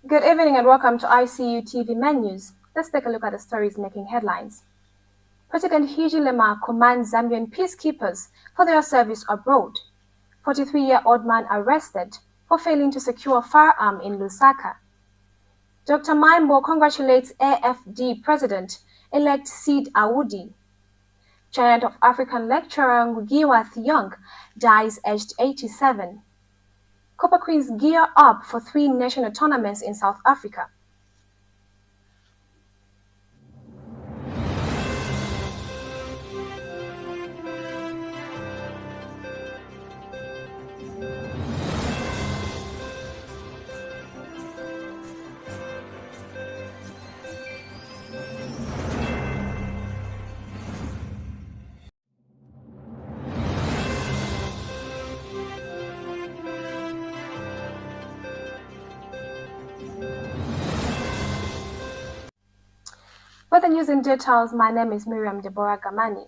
Good evening and welcome to ICU TV Menus. Let's take a look at the stories making headlines. President Hichilema commands Zambian peacekeepers for their service abroad. 43-year-old man arrested for failing to secure a firearm in Lusaka. Dr. Maimbo congratulates AfDB President-elect Sidi Ould. Giant of African lecturer Ngũgĩ Thiong'o dies aged 87. Copper Queens gear up for 3 national tournaments in South Africa. For the news in details, my name is Miriam Deborah Gamani.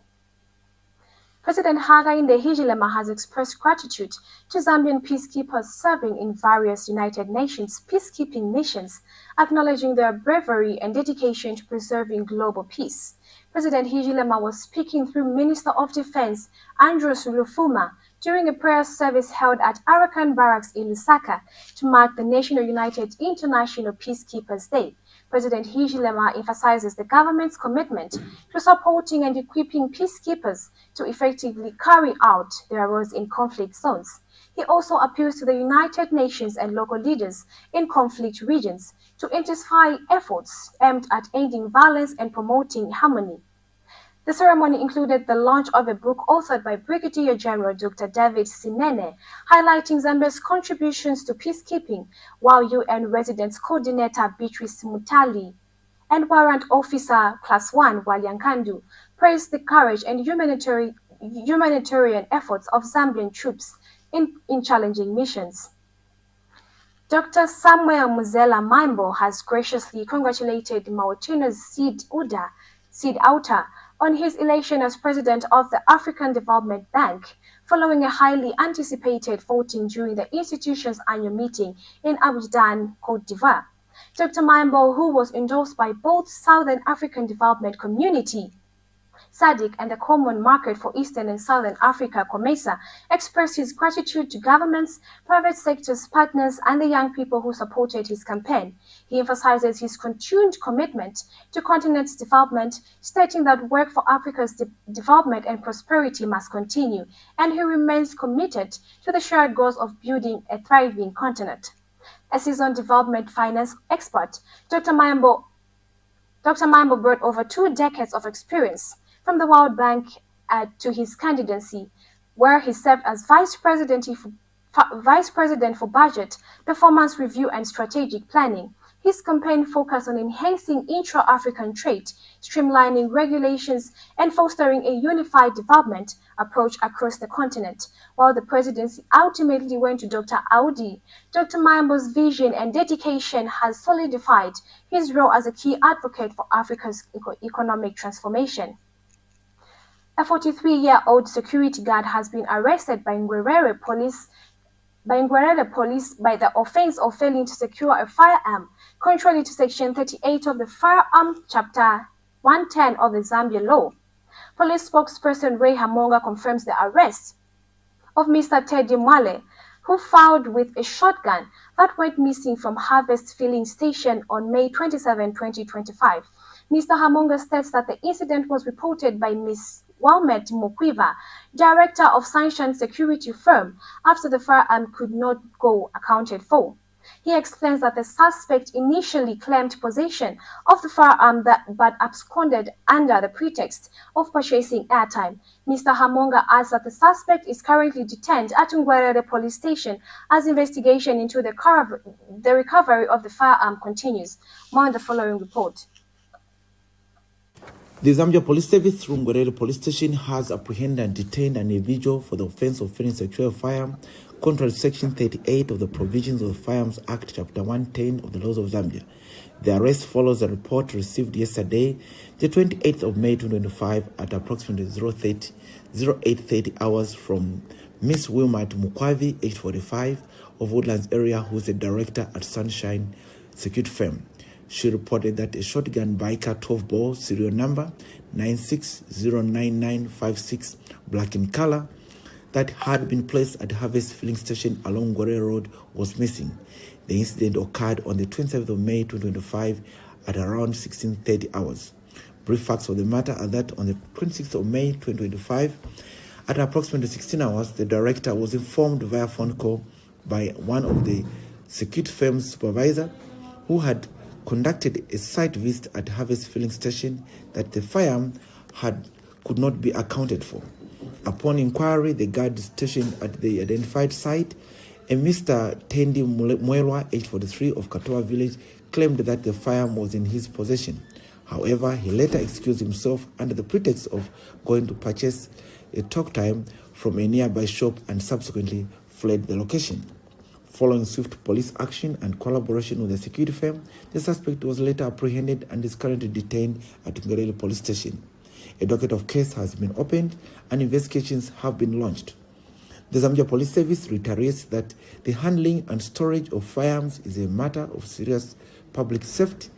President Hakainde Hichilema has expressed gratitude to Zambian peacekeepers serving in various United Nations peacekeeping missions, acknowledging their bravery and dedication to preserving global peace. President Hichilema was speaking through Minister of Defense Andrews Lufuma during a prayer service held at Arakan Barracks in Lusaka to mark the National United International Peacekeepers Day. President Hichilema emphasizes the government's commitment to supporting and equipping peacekeepers to effectively carry out their roles in conflict zones. He also appeals to the United Nations and local leaders in conflict regions to intensify efforts aimed at ending violence and promoting harmony. The ceremony included the launch of a book authored by Brigadier General Dr. David Sinene, highlighting Zambia's contributions to peacekeeping, while UN Residence Coordinator Beatrice Mutali and Warrant Officer Class 1 Walyankandu praised the courage and humanitarian efforts of Zambian troops in challenging missions. Dr. Samuel Muzela Maimbo has graciously congratulated Mauritania's Sidi Outa on his election as president of the African Development Bank, following a highly anticipated voting during the institution's annual meeting in Abidjan, Côte d'Ivoire. Dr. Maimbo, who was endorsed by both Southern African Development Community SADC and the Common Market for Eastern and Southern Africa, COMESA, expressed his gratitude to governments, private sector's partners, and the young people who supported his campaign. He emphasizes his continued commitment to continent's development, stating that work for Africa's development and prosperity must continue, and he remains committed to the shared goals of building a thriving continent. A seasoned development finance expert, Dr. Maimbo brought over 2 decades of experience from the World Bank to his candidacy, where he served as Vice President for Budget, Performance Review and Strategic Planning. His campaign focused on enhancing intra-African trade, streamlining regulations, and fostering a unified development approach across the continent. While the presidency ultimately went to Dr. Ould, Dr. Maimbo's vision and dedication has solidified his role as a key advocate for Africa's economic transformation. A 43-year-old security guard has been arrested by Ngũgĩ police by the offense of failing to secure a firearm, contrary to Section 38 of the Firearm, Chapter 110 of the Zambian law. Police spokesperson Ray Hamonga confirms the arrest of Mr. Teddy Mwale, who fired with a shotgun that went missing from Harvest Filling Station on May 27, 2025. Mr. Hamonga states that the incident was reported by Ms. Walmet Mokwiva, director of Sunshine Security Firm, after the firearm could not go accounted for. He explains that the suspect initially claimed possession of the firearm but absconded under the pretext of purchasing airtime. Mr. Hamonga adds that the suspect is currently detained at Ngũgĩ police station as investigation into the recovery of the firearm continues. More in the following report. The Zambia Police Service through Ngũgĩ Police Station has apprehended and detained an individual for the offense of failing to secure a firearm, contrary to Section 38 of the provisions of the Firearms Act, Chapter 110 of the laws of Zambia. The arrest follows a report received yesterday, the 28th of May 2025, at approximately 08:30 hours from Miss Wilmot Mukwavi, age 45, of Woodlands area, who is a director at Sunshine security firm. She reported that a shotgun biker 12-bore serial number 96099956, black in color, that had been placed at Harvest filling station along Ngũgĩ Road was missing. The incident occurred on the 27th of May 2025 at around 16:30 hours. Brief facts of the matter are that on the 26th of May 2025, at approximately 16 hours, the director was informed via phone call by one of the security firm's supervisor who had conducted a site visit at Harvest filling station that the firearm could not be accounted for. Upon inquiry, the guard stationed at the identified site, a Mr. Tendi Mwelwa, age 43, of Katoa village, claimed that the firearm was in his possession. However, he later excused himself under the pretext of going to purchase a talk time from a nearby shop and subsequently fled the location. Following swift police action and collaboration with the security firm, the suspect was later apprehended and is currently detained at Ngũgĩ police station. A docket of case has been opened and investigations have been launched. The Zambia Police Service reiterates that the handling and storage of firearms is a matter of serious public safety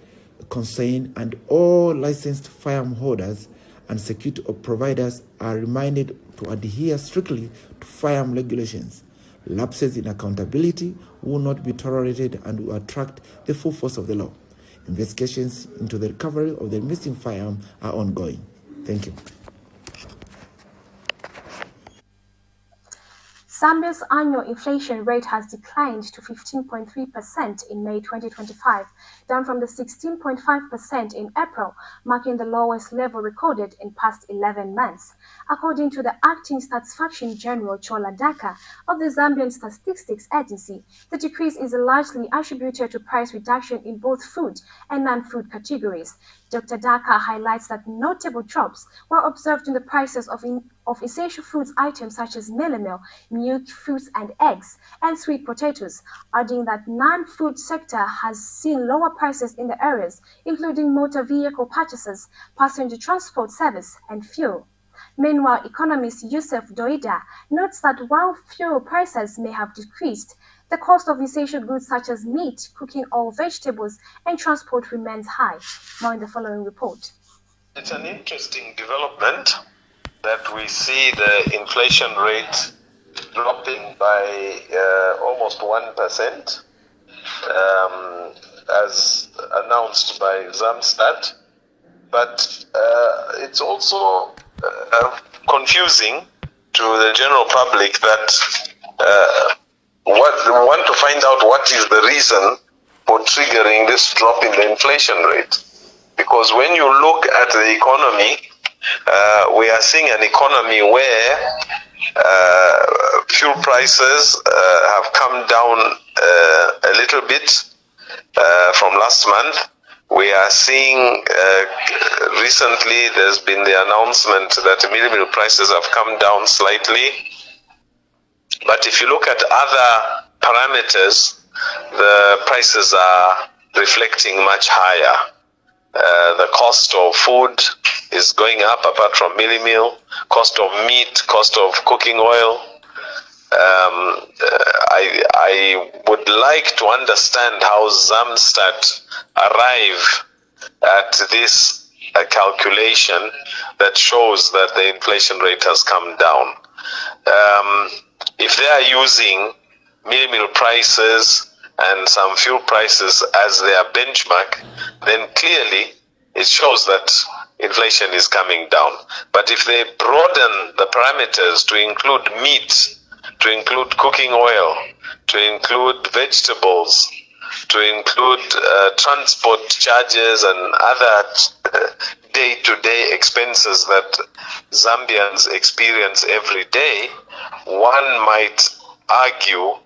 concern, and all licensed firearm holders and security providers are reminded to adhere strictly to firearm regulations. Lapses in accountability will not be tolerated and will attract the full force of the law. Investigations into the recovery of the missing firearm are ongoing. Thank you. Zambia's annual inflation rate has declined to 15.3% in May 2025, down from the 16.5% in April, marking the lowest level recorded in past 11 months. According to the Acting Satisfaction General Chola Daka of the Zambian Statistics Agency, the decrease is largely attributed to price reduction in both food and non-food categories. Dr. Daka highlights that notable drops were observed in the prices of essential foods items such as mealie, milk, fruits and eggs, and sweet potatoes, adding that non-food sector has seen lower prices in the areas, including motor vehicle purchases, passenger transport service, and fuel. Meanwhile, economist Yusuf Doida notes that while fuel prices may have decreased, the cost of essential goods such as meat, cooking oil, vegetables, and transport remains high. Now in the following report. It's an interesting development that we see the inflation rate dropping by almost 1%, as announced by Zamstat. But it's also confusing to the general public that we want to find out what is the reason for triggering this drop in the inflation rate. Because when you look at the economy, we are seeing an economy where fuel prices have come down a little bit from last month. We are seeing recently there's been the announcement that meal prices have come down slightly. But if you look at other parameters, the prices are reflecting much higher. The cost of food is going up apart from meal, cost of meat, cost of cooking oil. I would like to understand how Zamstat arrive at this calculation that shows that the inflation rate has come down. If they are using meal prices and some fuel prices as their benchmark, then clearly it shows that inflation is coming down. But if they broaden the parameters to include meat, to include cooking oil, to include vegetables, to include transport charges and other day-to-day expenses that Zambians experience every day, one might argue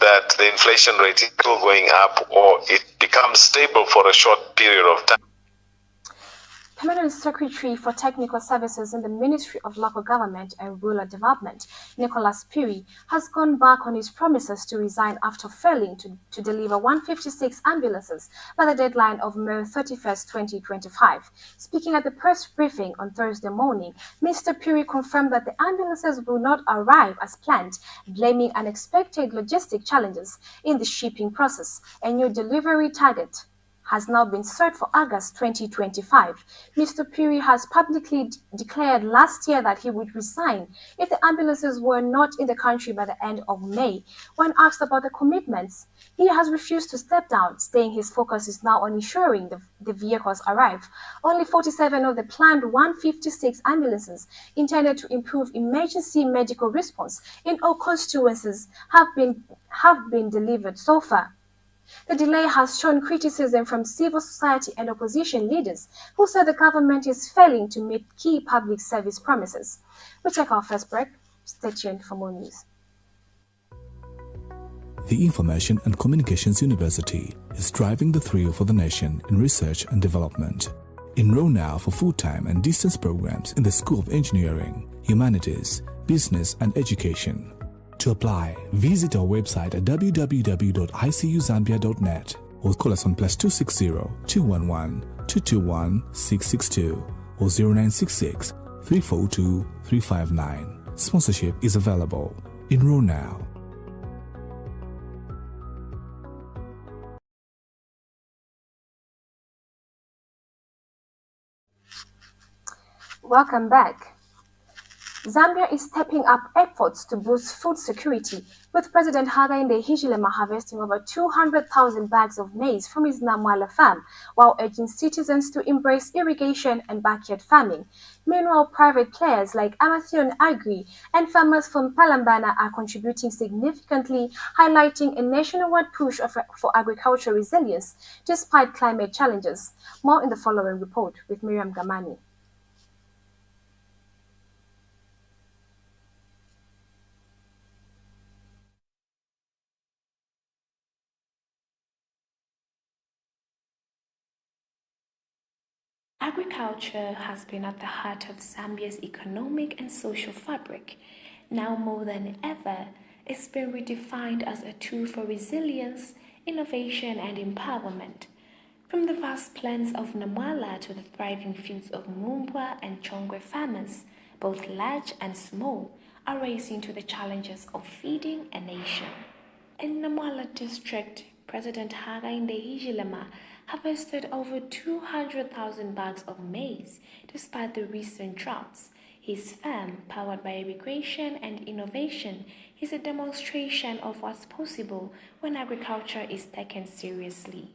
that the inflation rate is still going up or it becomes stable for a short period of time. Permanent Secretary for Technical Services in the Ministry of Local Government and Rural Development, Nicholas Piri, has gone back on his promises to resign after failing to deliver 156 ambulances by the deadline of May 31st, 2025. Speaking at the press briefing on Thursday morning, Mr. Piri confirmed that the ambulances will not arrive as planned, blaming unexpected logistic challenges in the shipping process. A new delivery target has now been set for August 2025. Mr. Piri has publicly declared last year that he would resign if the ambulances were not in the country by the end of May. When asked about the commitments, he has refused to step down, saying his focus is now on ensuring the vehicles arrive. Only 47 of the planned 156 ambulances intended to improve emergency medical response in all constituencies have been delivered so far. The delay has shown criticism from civil society and opposition leaders who said the government is failing to meet key public service promises. We take our first break. Stay tuned for more news. The Information and Communications University is driving the thrill for the nation in research and development. Enroll now for full-time and distance programs in the School of Engineering, Humanities, Business and Education. To apply, visit our website at www.icuzambia.net or call us on +260 211 221 662 or 0966 342 359. Sponsorship is available. Enroll now. Welcome back. Zambia is stepping up efforts to boost food security, with President Hakainde Hichilema harvesting over 200,000 bags of maize from his Namwala farm, while urging citizens to embrace irrigation and backyard farming. Meanwhile, private players like Amathion Agri and farmers from Palambana are contributing significantly, highlighting a nationwide push for agricultural resilience despite climate challenges. More in the following report with Miriam Gamani. Agriculture has been at the heart of Zambia's economic and social fabric. Now more than ever, it's been redefined as a tool for resilience, innovation and empowerment. From the vast plains of Namwala to the thriving fields of Mumbwa and Chongwe farmers, both large and small, are racing to the challenges of feeding a nation. In Namwala district, President Hakainde Hichilema harvested over 200,000 bags of maize despite the recent droughts. His farm, powered by irrigation and innovation, is a demonstration of what's possible when agriculture is taken seriously.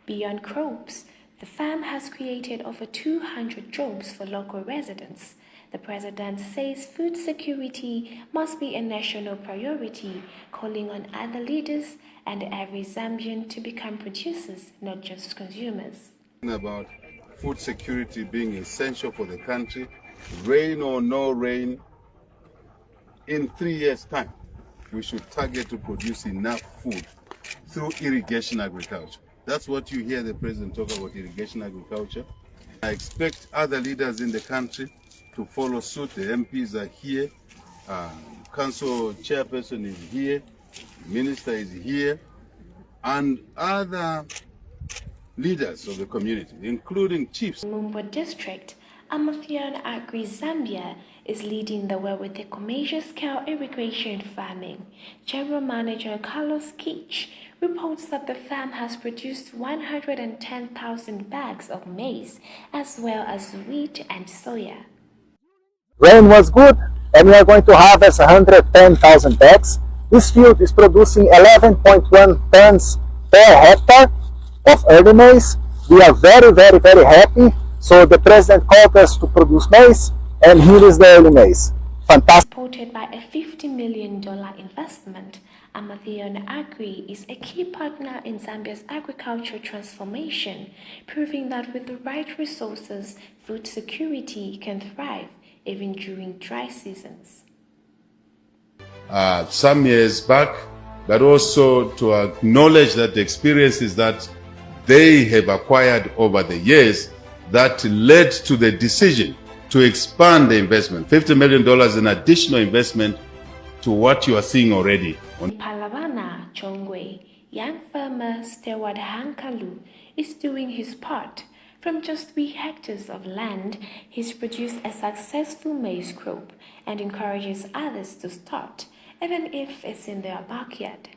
Beyond crops, the farm has created over 200 jobs for local residents. The president says food security must be a national priority, calling on other leaders and every Zambian to become producers, not just consumers. About food security being essential for the country, rain or no rain, in 3 years' time, we should target to produce enough food through irrigation agriculture. That's what you hear the president talk about, irrigation agriculture. I expect other leaders in the country to follow suit. The MPs are here, council chairperson is here, minister is here, and other leaders of the community, including chiefs. Maimbo district, Amathion Agri Zambia is leading the way with the commercial scale irrigation farming. General Manager Carlos Kitch reports that the farm has produced 110,000 bags of maize, as well as wheat and soya. Rain was good, and we are going to harvest 110,000 bags. This field is producing 11.1 tons per hectare of early maize. We are very, very, very happy. So the president called us to produce maize, and here is the early maize. Fantastic. Supported by a $50 million investment, Amathion Agri is a key partner in Zambia's agricultural transformation, proving that with the right resources, food security can thrive even during dry seasons. Some years back, but also to acknowledge that the experiences that they have acquired over the years that led to the decision to expand the investment, $50 million in additional investment to what you are seeing already. Palavana Chongwe, young farmer Stewart Hankalu, is doing his part. From just 3 hectares of land, he's produced a successful maize crop and encourages others to start, even if it's in their backyard.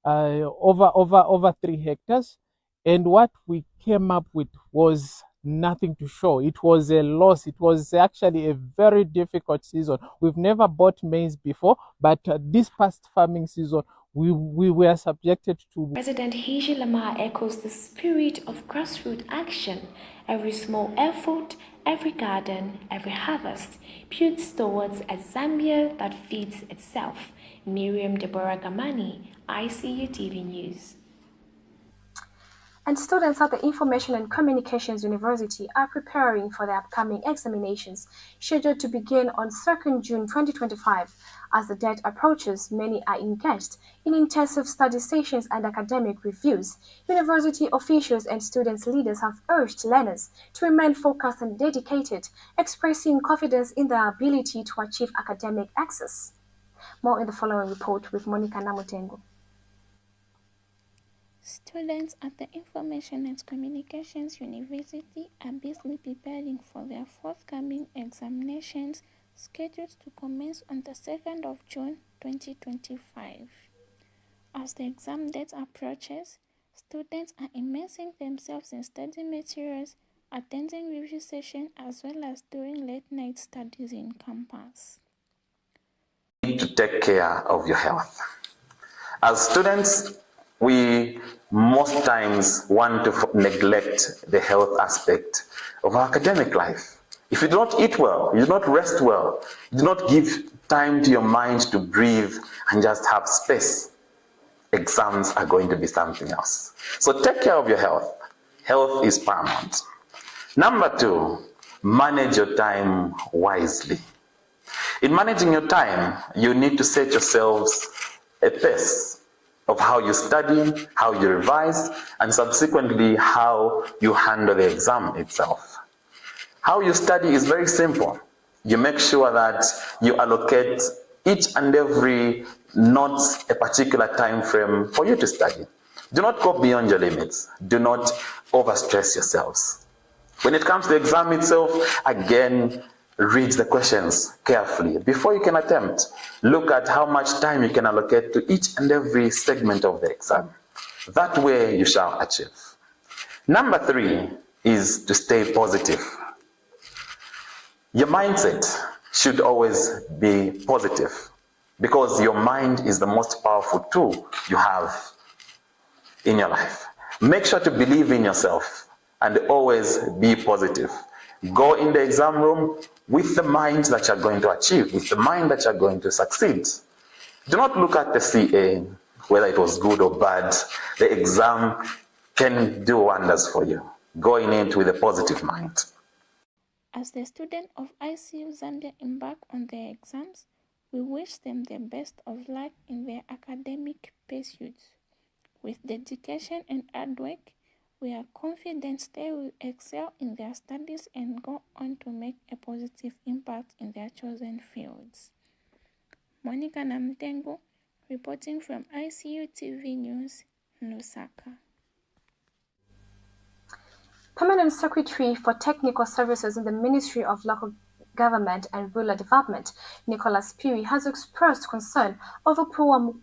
Over 3 hectares, and what we came up with was nothing to show. It was a loss. It was actually a very difficult season. We've never bought maize before, but this past farming season, we were subjected to. President Hichilema echoes the spirit of grassroots action. Every small effort, every garden, every harvest builds towards a Zambia that feeds itself. Miriam Deborah Gamani, ICU TV News. And students at the Information and Communications University are preparing for the upcoming examinations, scheduled to begin on 2nd June 2025. As the date approaches, many are engaged in intensive study sessions and academic reviews. University officials and students' leaders have urged learners to remain focused and dedicated, expressing confidence in their ability to achieve academic access. More in the following report with Monica Namutengo. Students at the Information and Communications University are busily preparing for their forthcoming examinations scheduled to commence on the 2nd of June 2025. As the exam date approaches, students are immersing themselves in study materials, attending review sessions, as well as doing late-night studies in campus. You need to take care of your health. As students, we most times want to neglect the health aspect of our academic life. If you do not eat well, you do not rest well, you do not give time to your mind to breathe and just have space, exams are going to be something else. So take care of your health. Health is paramount. Number 2, manage your time wisely. In managing your time, you need to set yourselves a pace of how you study, how you revise, and subsequently how you handle the exam itself. How you study is very simple. You make sure that you allocate each and every not a particular time frame for you to study. Do not go beyond your limits. Do not overstress yourselves. When it comes to the exam itself, again, read the questions carefully before you can attempt. Look at how much time you can allocate to each and every segment of the exam. That way you shall achieve. Number 3 is to stay positive. Your mindset should always be positive because your mind is the most powerful tool you have in your life. Make sure to believe in yourself and always be positive. Go in the exam room with the mind that you're going to achieve, with the mind that you're going to succeed. Do not look at the CA, whether it was good or bad. The exam can do wonders for you. Going into with a positive mind. As the students of ICU Zambia embark on their exams, we wish them the best of luck in their academic pursuits. With dedication and hard work, we are confident they will excel in their studies and go on to make a positive impact in their chosen fields. Monica Namtengo, reporting from ICU TV News, Lusaka. Permanent Secretary for Technical Services in the Ministry of Local Government and Rural Development, Nicholas Piri, has expressed concern over poor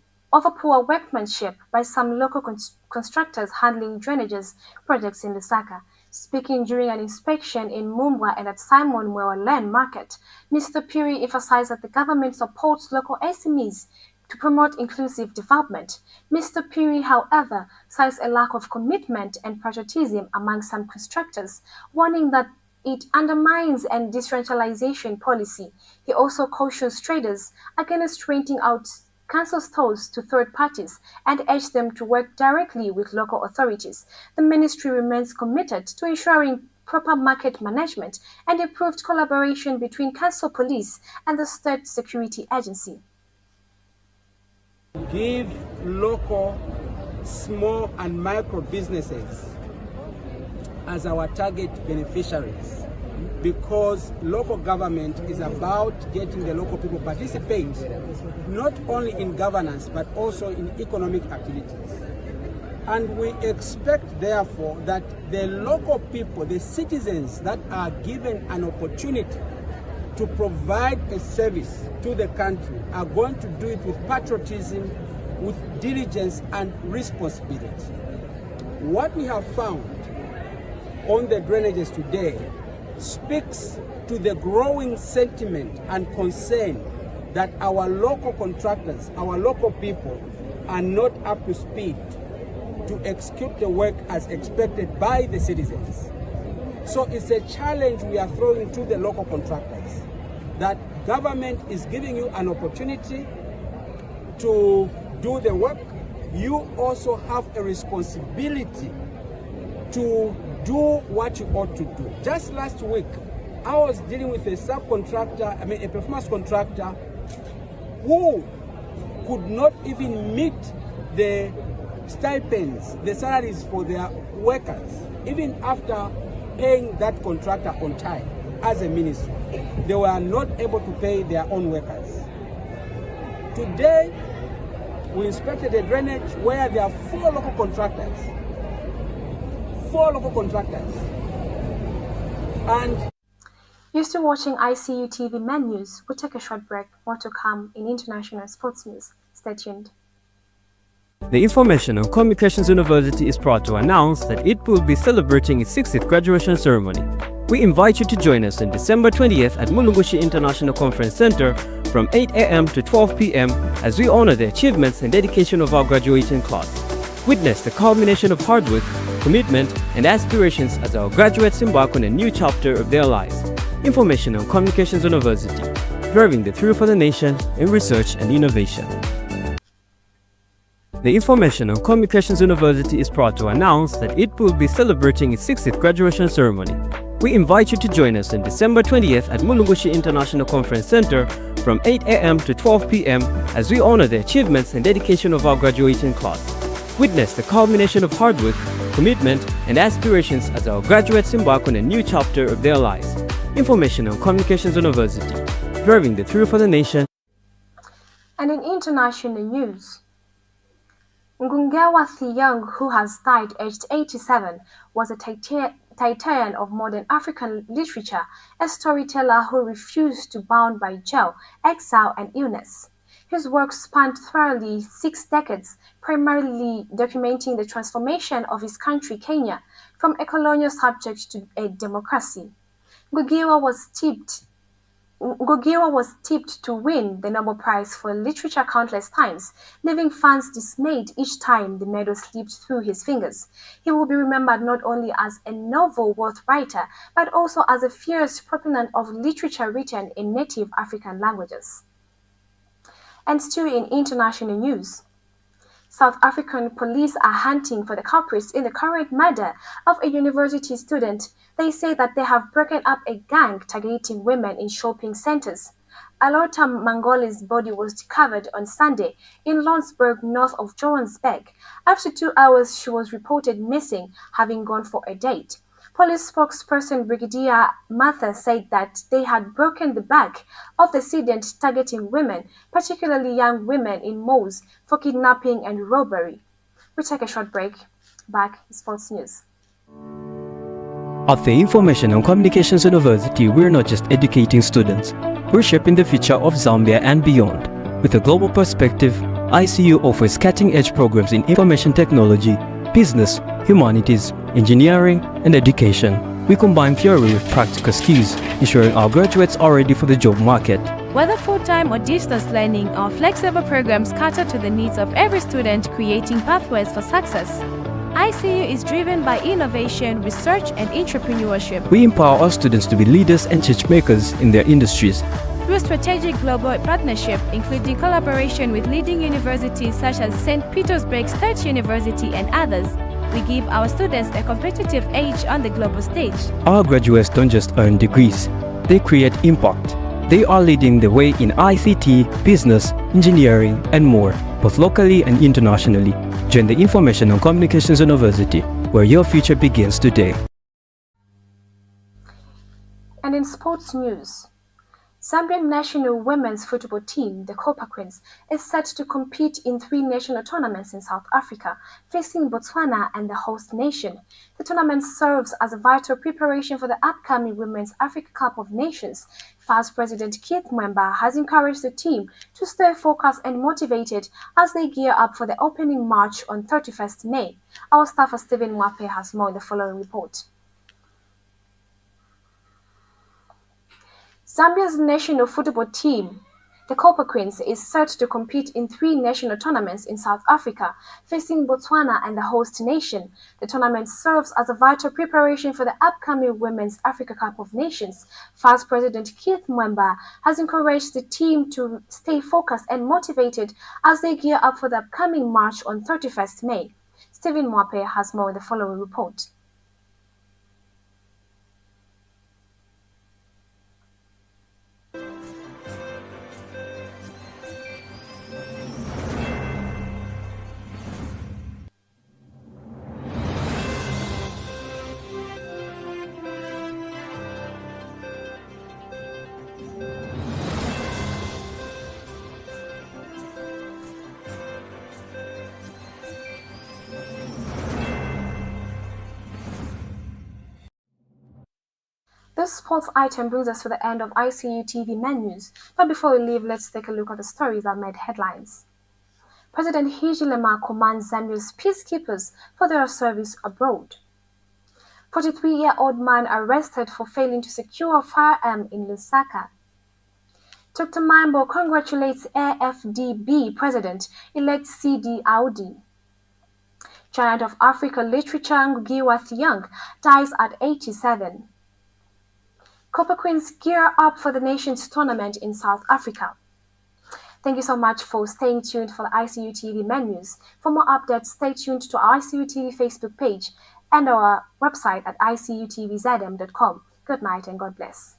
workmanship by some local constructors handling drainages projects in Lusaka. Speaking during an inspection in Mumbwa and at Simon Mwewa Land Market, Mr. Piri emphasized that the government supports local SMEs to promote inclusive development. Mr. Piri, however, cites a lack of commitment and patriotism among some constructors, warning that it undermines a decentralization policy. He also cautions traders against renting out council stores to third parties and urged them to work directly with local authorities. The ministry remains committed to ensuring proper market management and improved collaboration between council police and the state security agency. Give local small and micro businesses as our target beneficiaries, because local government is about getting the local people participate not only in governance but also in economic activities. And we expect therefore that the local people, the citizens that are given an opportunity to provide a service to the country are going to do it with patriotism, with diligence and responsibility. What we have found on the drainages today speaks to the growing sentiment and concern that our local contractors, our local people are not up to speed to execute the work as expected by the citizens. So it's a challenge we are throwing to the local contractors, that government is giving you an opportunity to do the work. You also have a responsibility to do what you ought to do. Just last week, I was dealing with a subcontractor, a performance contractor, who could not even meet the stipends, the salaries for their workers, even after paying that contractor on time as a ministry. They were not able to pay their own workers. Today, we inspected a drainage where there are 4 local contractors. 4 local contractors. And you're still watching ICU TV Men News. We'll take a short break. More to come in international sports news. Stay tuned. The Information and Communications University is proud to announce that it will be celebrating its 60th graduation ceremony. We invite you to join us on December 20th at Ngũgĩ International Conference Center from 8 a.m. to 12 p.m. as we honor the achievements and dedication of our graduating class. Witness the culmination of hard work, commitment, and aspirations as our graduates embark on a new chapter of their lives. Information and Communications University, driving the through for the nation in research and innovation. The Information and Communications University is proud to announce that it will be celebrating its 60th graduation ceremony. We invite you to join us on December 20th at Ngũgĩ International Conference Center from 8 a.m. to 12 p.m. as we honor the achievements and dedication of our graduating class. Witness the culmination of hard work, commitment, and aspirations as our graduates embark on a new chapter of their lives. Information and Communications University, driving the through for the nation. And in international news, Ngũgĩ Thiong'o, who has died aged 87, was a titan of modern African literature, a storyteller who refused to bound by jail, exile, and illness. His work spanned thoroughly 6 decades, primarily documenting the transformation of his country, Kenya, from a colonial subject to a democracy. Ngũgĩ was tipped to win the Nobel Prize for Literature countless times, leaving fans dismayed each time the medal slipped through his fingers. He will be remembered not only as a novel-worth writer, but also as a fierce proponent of literature written in native African languages. And still in international news, South African police are hunting for the culprits in the current murder of a university student. They say that they have broken up a gang targeting women in shopping centers. Alota Mangoli's body was discovered on Sunday in Lonsburg, north of Johannesburg. After 2 hours, she was reported missing, having gone for a date. Police spokesperson Brigadier Martha said that they had broken the back of the student targeting women, particularly young women in malls, for kidnapping and robbery. We take a short break. Back in sports news. At the Information and Communications University, we're not just educating students, we're shaping the future of Zambia and beyond. With a global perspective, ICU offers cutting-edge programs in information technology, business, humanities, engineering, and education. We combine theory with practical skills, ensuring our graduates are ready for the job market. Whether full-time or distance learning, our flexible programs cater to the needs of every student, creating pathways for success. ICU is driven by innovation, research, and entrepreneurship. We empower our students to be leaders and change makers in their industries. Through strategic global partnership, including collaboration with leading universities such as St. Petersburg State University and others, we give our students a competitive edge on the global stage. Our graduates don't just earn degrees, they create impact. They are leading the way in ICT, business, engineering, and more, both locally and internationally. Join the Information and Communications University, where your future begins today. And in sports news, Zambian national women's football team, the Copa Queens, is set to compete in 3 national tournaments in South Africa, facing Botswana and the host nation. The tournament serves as a vital preparation for the upcoming Women's Africa Cup of Nations. FAS President Keith Mwemba has encouraged the team to stay focused and motivated as they gear up for the opening match on 31st May. Our staffer Stephen Mwape has more in the following report. Zambia's national football team, the Copa Queens, is set to compete in 3 national tournaments in South Africa, facing Botswana and the host nation. The tournament serves as a vital preparation for the upcoming Women's Africa Cup of Nations. FAS President Keith Mwemba has encouraged the team to stay focused and motivated as they gear up for the upcoming match on 31st May. Stephen Mwape has more in the following report. This sports item brings us to the end of ICU TV menus, but before we leave, let's take a look at the stories that made headlines. President Hichilema commands Zambia's peacekeepers for their service abroad. 43-year-old man arrested for failing to secure a firearm in Lusaka. Dr. Maimbo congratulates AfDB President-elect Sidi Ould. Giant of Africa literature Ngũgĩ Thiong'o dies at 87. Copa Queens gear up for the nation's tournament in South Africa. Thank you so much for staying tuned for the ICU TV menus. For more updates, stay tuned to our ICU TV Facebook page and our website at icutv.zm.com. Good night and God bless.